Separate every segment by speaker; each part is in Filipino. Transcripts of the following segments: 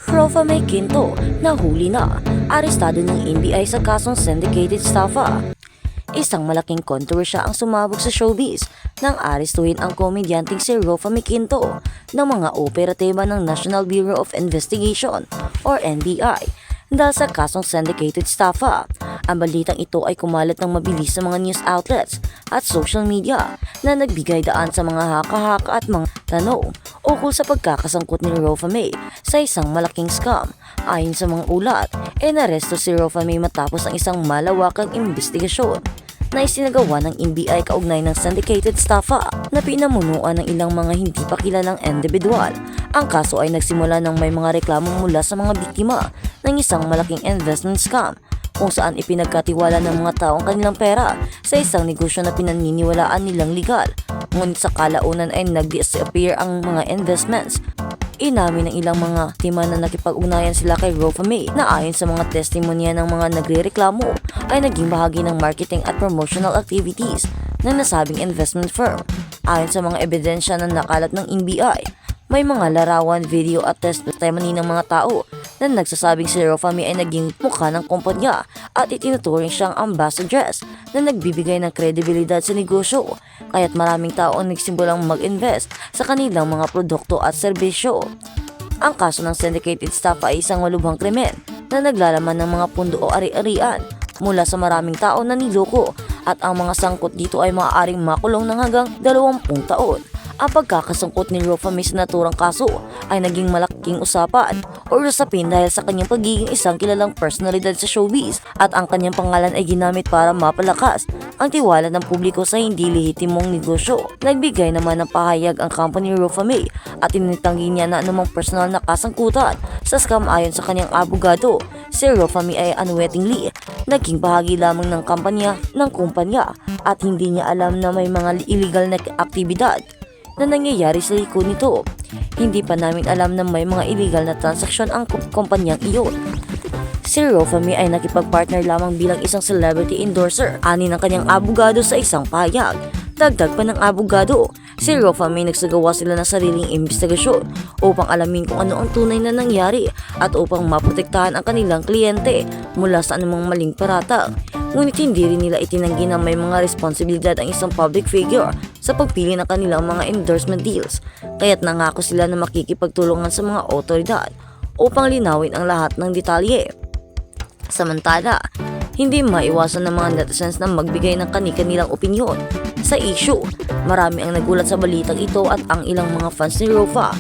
Speaker 1: Rofa May Quinto, nahuli na. Arestado ng NBI sa kasong syndicated estafa. Isang malaking kontrobersya ang sumabog sa showbiz nang arestuhin ang komedyanteng si Rofa May Quinto ng mga operatiba ng National Bureau of Investigation or NBI dahil sa kasong syndicated estafa. Ang balitang ito ay kumalat ng mabilis sa mga news outlets at social media na nagbigay daan sa mga haka-haka at mga tanong ukol sa pagkakasangkot ni Rofa May sa isang malaking scam. Ayon sa mga ulat, inaresto si Rofa May matapos ang isang malawakang investigasyon na isinagawa ng NBI kaugnay ng syndicated estafa na pinamunuan ng ilang mga hindi pa kilalang individual. Ang kaso ay nagsimula nang may mga reklamo mula sa mga biktima ng isang malaking investment scam kung saan ipinagkatiwala ng mga tao ang kanilang pera sa isang negosyo na pinaniniwalaan nilang legal. Ngunit sa kalaunan ay nag-disappear ang mga investments. Inamin ng ilang mga biktima na nakipag-ugnayan sila kay Rofa May na ayon sa mga testimonya ng mga nagrereklamo ay naging bahagi ng marketing at promotional activities ng nasabing investment firm. Ayon sa mga ebidensya na nakalat ng NBI, may mga larawan, video at testimony ng mga tao na nagsasabing si Rofa May ay naging mukha ng kumpanya at itinuturing siyang ambassadress na nagbibigay ng kredibilidad sa negosyo, kaya't maraming tao ang nagsimulang mag-invest sa kanilang mga produkto at serbisyo. Ang kaso ng syndicated estafa ay isang malubhang krimen na naglalaman ng mga pundo o ari-arian mula sa maraming tao na niloko at ang mga sangkot dito ay maaaring makulong ng hanggang 20 taon. Ang pagkakasangkot ni Rofa May sa naturang kaso ay naging malaking usapan o usapin dahil sa kanyang pagiging isang kilalang personalidad sa showbiz at ang kanyang pangalan ay ginamit para mapalakas ang tiwala ng publiko sa hindi lehitimong negosyo. Nagbigay naman ng pahayag ang company Rofa May at initanggi niya na anumang personal na kasangkutan sa scam. Ayon sa kanyang abogado, si Rofa May ay unwittingly naging bahagi lamang ng kumpanya at hindi niya alam na may mga illegal na aktibidad na nangyayari sa likod nito. Hindi pa namin alam na may mga illegal na transaksyon ang kumpanyang iyon. Si Rofa May ay nakipag-partner lamang bilang isang celebrity endorser, ani ng kanyang abogado sa isang pahayag. Dagdag pa ng abogado, si Rofa May nagsagawa sila ng sariling investigasyon upang alamin kung ano ang tunay na nangyari at upang maprotektahan ang kanilang kliyente mula sa anumang maling paratang. Ngunit hindi rin nila itinanggi na may mga responsibilidad ang isang public figure sa pagpili ng kanilang mga endorsement deals, kaya't nangako sila na makikipagtulungan sa mga otoridad upang linawin ang lahat ng detalye. Samantala, hindi maiwasan ng mga netizens na magbigay ng kani-kanilang opinyon sa issue. Marami ang nagulat sa balitang ito at ang ilang mga fans ni Rofa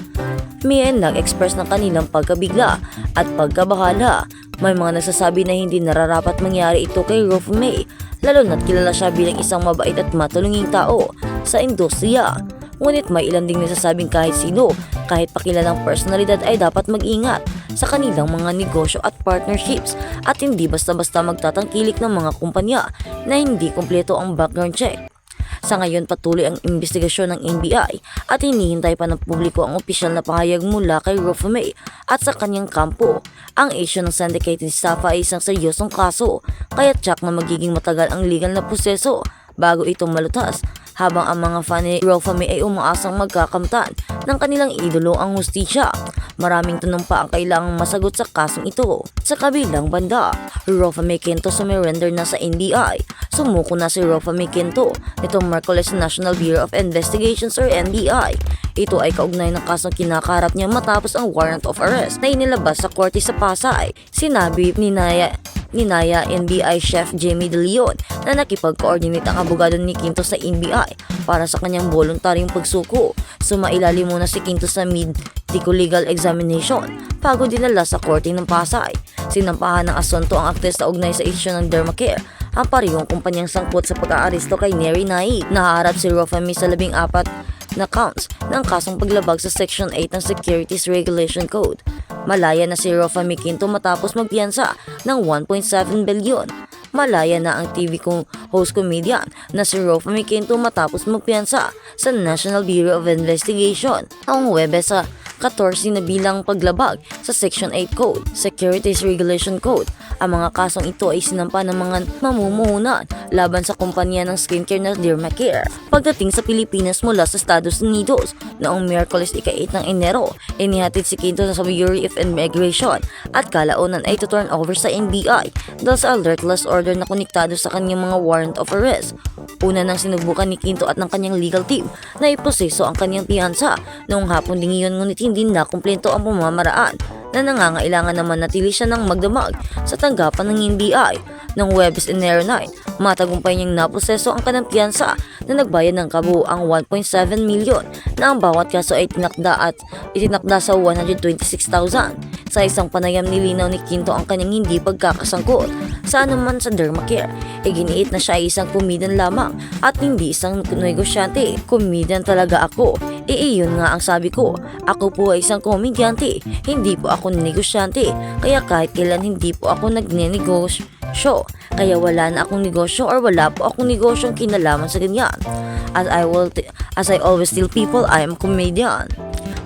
Speaker 1: May ay nag-express ng kanilang pagkabigla at pagkabahala. May mga nagsasabi na hindi nararapat mangyari ito kay Rofa May, lalo na't kilala siya bilang isang mabait at matulunging tao sa industriya. Ngunit may ilan ding nagsasabing kahit sino, kahit pakilalang personalidad ay dapat mag-ingat sa kanilang mga negosyo at partnerships at hindi basta-basta magtatangkilik ng mga kumpanya na hindi kumpleto ang background check. Sa ngayon, patuloy ang investigasyon ng NBI at hinihintay pa ng publiko ang opisyal na pahayag mula kay Rofa May at sa kanyang kampo. Ang issue ng syndicated estafa ay isang seryosong kaso, kaya tsak na magiging matagal ang legal na proseso bago ito malutas, habang ang mga fan ni Rofa May ay umaasang magkakamtan ng kanilang idolo ang hustisya. Maraming tanong pa ang kailangang masagot sa kasong ito. Sa kabilang banda, Rofa May Quinto sumurrender na sa NBI. Sumuko na si Rofa May Quinto nitong Merkules sa National Bureau of Investigations or NBI. Ito ay kaugnay ng kasong kinakaharap niya matapos ang warrant of arrest na inilabas sa korte sa Pasay. Sinabi ni Naya NBI Chef Jamie De Leon na nakipag-coordinate ang abogado ni Quinto sa NBI para sa kanyang voluntaryong pagsuko. Sumailalim muna si Quinto sa medical legal examination bago dinala sa korte ng Pasay. Sinampahan ng asunto ang aktres na ugnay sa isyu ng Dermacare, ang parehong kumpanyang sangkot sa pag-aaresto kay Neri Naik. Nahaharap si Rofa May sa 14 na counts ng kasong paglabag sa Section 8 ng Securities Regulation Code. Malaya na si Rofa May Quinto matapos magpiyansa ng 1.7 billion. Malaya na ang TV host comedian na si Rofa May Quinto matapos magpiyansa sa National Bureau of Investigation noong Huwebes sa 14 na bilang paglabag sa Section 8 Code, Securities Regulation Code. Ang mga kasong ito ay sinampa ng mga mamumuhunan laban sa kumpanya ng skincare na Dermacare. Pagdating sa Pilipinas mula sa Estados Unidos noong Miyerkules ika-8 ng Enero, inihatid si Quinto sa Bureau of Immigration at kalaunan ay to turn over sa NBI dahil sa alertless order na konektado sa kanyang mga warrant of arrest. Una nang sinubukan ni Quinto at ng kanyang legal team na iproseso ang kanyang piyansa noong hapon ding iyon, ngunit hindi na kumpleto ang pamamaraan na nangangailangan na manatili siya ng magdamag sa tanggapan ng NBI. Noong Huwebes Enero 9, matagumpay niyang naproseso ang kanyang piyansa na nagbayad ng kabuuang 1.7 milyon na ang bawat kaso ay itinakda sa 126,000. Sa isang panayam, nilinaw ni Quinto ang kanyang hindi pagkakasangkot sa anuman sa Dermacare. Iginiit na siya ay isang comedian lamang at hindi isang negosyante. Comedian talaga ako. Iyon nga ang sabi ko. Ako po ay isang komedyante, hindi po ako negosyante. Kaya kahit kailan hindi po ako nagnenegosyo. Kaya wala na akong negosyo or wala po akong negosyong kinalaman sa ganyan. As I always tell people, I am comedian.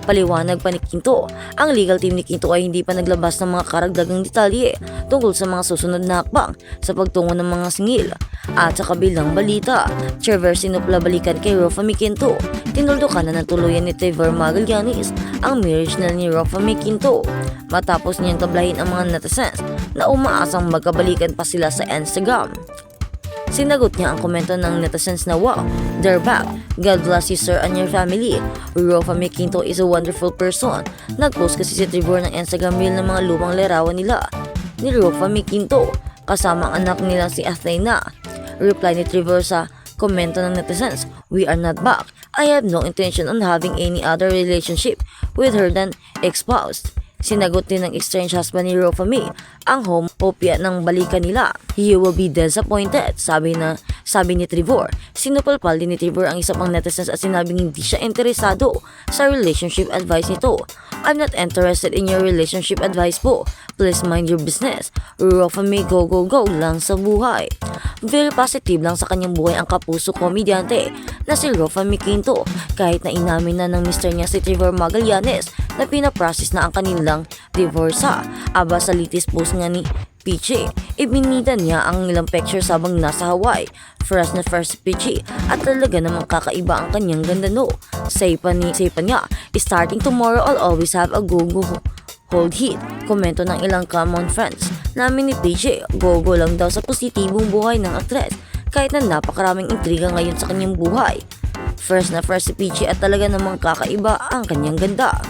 Speaker 1: Paliwanag pa ni Quinto, ang legal team ni Quinto ay hindi pa naglabas ng mga karagdagang detalye tungkol sa mga susunod na hakbang sa pagtungo ng mga singil. At sa kabilang balita, Trevor sinupla balikan kay Rofami Quinto. Tinuldukan na ng tuluyan ni Trevor Magallanes ang marriage na ni Rofami Quinto matapos niyang tablahin ang mga netizens na umaasang magkabalikan pa sila sa Instagram. Sinagot niya ang komento ng netizens na wow, they're back. God bless you sir and your family. Rofami Quinto is a wonderful person. Nagpost kasi si Trevor ng Instagram reel ng mga lumang larawan nila ni Rofami Quinto kasama ang anak nila si Athena. Reply ni Trevor sa komento ng netizens, we are not back. I have no intention on having any other relationship with her than ex-spouse. Sinagot din ng estranged husband ni Rofami ang homopia ng balikan nila. You will be disappointed, sabi ni Trevor. Sinupalpal din ni Trevor ang isa pang netizens at sinabing hindi siya interesado sa relationship advice nito. I'm not interested in your relationship advice po. Please mind your business. Rofami, go go go lang sa buhay. Very positive lang sa kanyang buhay ang kapuso komedyante na si Rofami Quinto kahit na inamin na ng mister niya si Trevor Magallanes na pinaprocess na ang kanilang divorce. Aba sa latest post nga ni Peachy, ibinida niya ang ilang pictures habang nasa Hawaii. Fresh na fresh si Peachy at talaga namang kakaiba ang kanyang ganda no. Say pa niya, starting tomorrow I'll always have a go-go hold hit. Komento ng ilang common friends namin ni Peachy, go-go lang daw sa positibong buhay ng aktres kahit na napakaraming intriga ngayon sa kanyang buhay. Fresh na fresh si Peachy at talaga namang kakaiba ang kanyang ganda.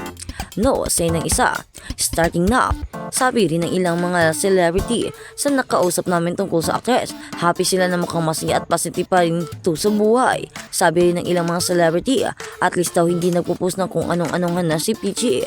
Speaker 1: No, say ng isa, starting now. Sabi rin ng ilang mga celebrity sa nakausap namin tungkol sa aktres. Happy sila na mukhang masaya at positive pa rin to sa buhay. Sabi rin ng ilang mga celebrity, at least daw hindi nagpo-post ng kung anong-anong na si Peachy.